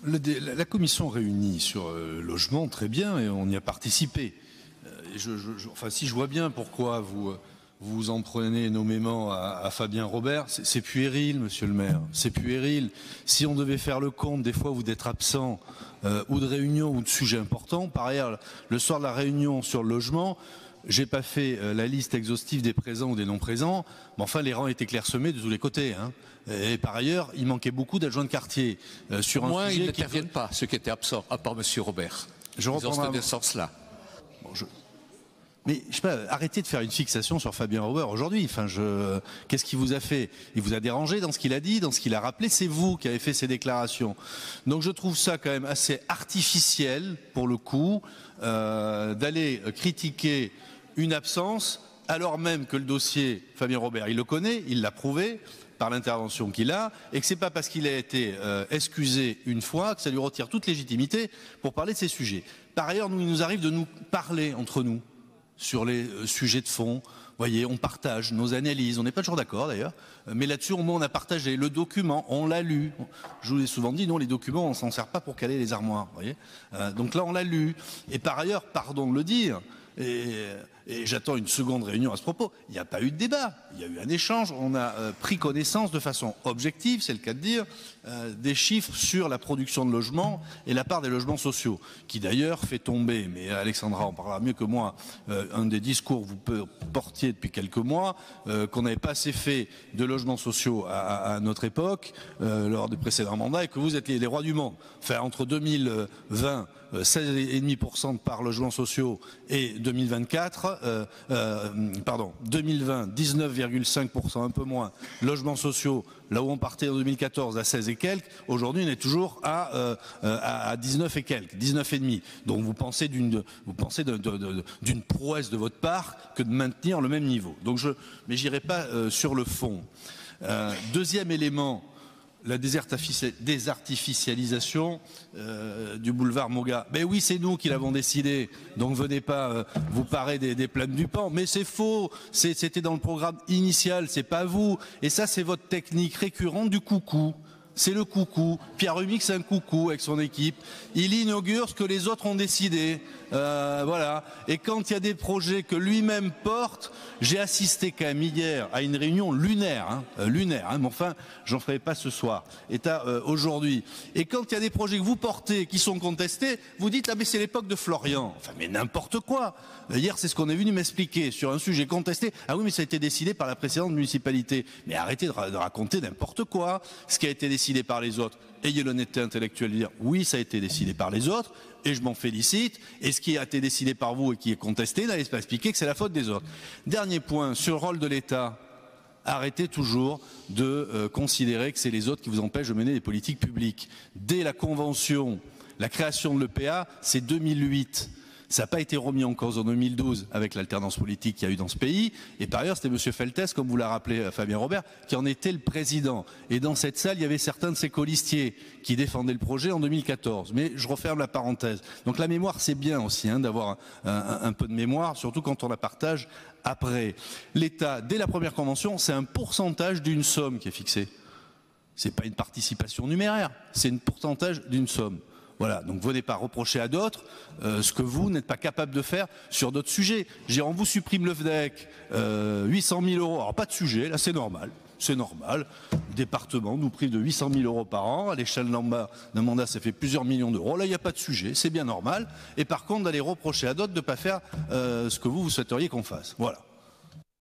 La commission réunie sur le logement, très bien, et on y a participé. Enfin, si je vois bien pourquoi vous en prenez nommément à Fabien Robert, c'est puéril, monsieur le maire, c'est puéril. Si on devait faire le compte, des fois, vous d'être absent, ou de réunion, ou de sujets importants, par ailleurs, le soir de la réunion sur le logement, j'ai pas fait la liste exhaustive des présents ou des non-présents, mais enfin, les rangs étaient clairsemés de tous les côtés, hein. Et par ailleurs, il manquait beaucoup d'adjoints de quartier sur un sujet. Ils n'interviennent pas, ceux qui étaient absents, à part monsieur Robert. Je reprends dans ce sens-là. Bon, mais je sais pas, arrêtez de faire une fixation sur Fabien Robert aujourd'hui. Enfin, qu'est-ce qu'il vous a fait? Il vous a dérangé dans ce qu'il a dit, dans ce qu'il a rappelé? C'est vous qui avez fait ces déclarations. Donc je trouve ça quand même assez artificiel, pour le coup, d'aller critiquer une absence, alors même que le dossier, Fabien Robert, il le connaît, il l'a prouvé par l'intervention qu'il a, et que c'est pas parce qu'il a été excusé une fois que ça lui retire toute légitimité pour parler de ces sujets. Par ailleurs, il nous arrive de nous parler entre nous sur les sujets de fond. Vous voyez, on partage nos analyses, on n'est pas toujours d'accord d'ailleurs, mais là-dessus, au moins, on a partagé le document, on l'a lu. Je vous l'ai souvent dit, non, les documents, on s'en sert pas pour caler les armoires, vous voyez. Donc là, on l'a lu. Et par ailleurs, pardon de le dire, et j'attends une seconde réunion à ce propos, il n'y a pas eu de débat, il y a eu un échange, on a pris connaissance de façon objective, c'est le cas de dire, des chiffres sur la production de logements et la part des logements sociaux, qui d'ailleurs fait tomber, mais Alexandra en parlera mieux que moi, un des discours que vous portiez depuis quelques mois, qu'on n'avait pas assez fait de logements sociaux à notre époque, lors des précédents mandats, et que vous êtes les rois du monde. Enfin, entre 2020, 16,5% de part logements sociaux, et 2024, 2020, 19,5%, un peu moins, logements sociaux, là où on partait en 2014 à 16 et quelques, aujourd'hui on est toujours à 19 et quelques, 19,5. Donc vous pensez d'une prouesse de votre part que de maintenir le même niveau. Donc mais j'irai pas sur le fond. Deuxième élément, la désartificialisation du boulevard Moga. Ben oui, c'est nous qui l'avons décidé, donc venez pas vous parer des plaines du Pan. Mais c'est faux, c'était dans le programme initial, c'est pas vous. Et ça, c'est votre technique récurrente du coucou. C'est le coucou. Pierre Humic, c'est un coucou avec son équipe. Il inaugure ce que les autres ont décidé. Voilà. Et quand il y a des projets que lui-même porte, j'ai assisté quand même hier à une réunion lunaire, mais enfin, j'en ferai pas ce soir. Et aujourd'hui. Et quand il y a des projets que vous portez qui sont contestés, vous dites ah mais c'est l'époque de Florian. Enfin mais n'importe quoi. Hier c'est ce qu'on est venu m'expliquer sur un sujet contesté. Ah oui mais ça a été décidé par la précédente municipalité. Mais arrêtez de raconter n'importe quoi. Ce qui a été décidé par les autres. Ayez l'honnêteté intellectuelle de dire oui ça a été décidé par les autres. Et je m'en félicite. Et ce qui a été décidé par vous et qui est contesté, n'allez pas expliquer que c'est la faute des autres. Dernier point, sur le rôle de l'État, arrêtez toujours de considérer que c'est les autres qui vous empêchent de mener des politiques publiques. Dès la convention, la création de l'EPA, c'est 2008. Ça n'a pas été remis en cause en 2012 avec l'alternance politique qu'il y a eu dans ce pays. Et par ailleurs, c'était M. Feltès, comme vous l'a rappelé Fabien Robert, qui en était le président. Et dans cette salle, il y avait certains de ses colistiers qui défendaient le projet en 2014. Mais je referme la parenthèse. Donc la mémoire, c'est bien aussi d'avoir un peu de mémoire, surtout quand on la partage après. L'État, dès la première convention, c'est un pourcentage d'une somme qui est fixée. C'est pas une participation numéraire, c'est un pourcentage d'une somme. Voilà, donc venez pas reprocher à d'autres ce que vous n'êtes pas capable de faire sur d'autres sujets. On vous supprime le FDEC, 800 000 euros, alors pas de sujet, là c'est normal. C'est normal, le département nous prive de 800 000 euros par an, à l'échelle d'un mandat ça fait plusieurs millions d'euros, là il n'y a pas de sujet, c'est bien normal. Et par contre d'aller reprocher à d'autres de ne pas faire ce que vous souhaiteriez qu'on fasse. Voilà.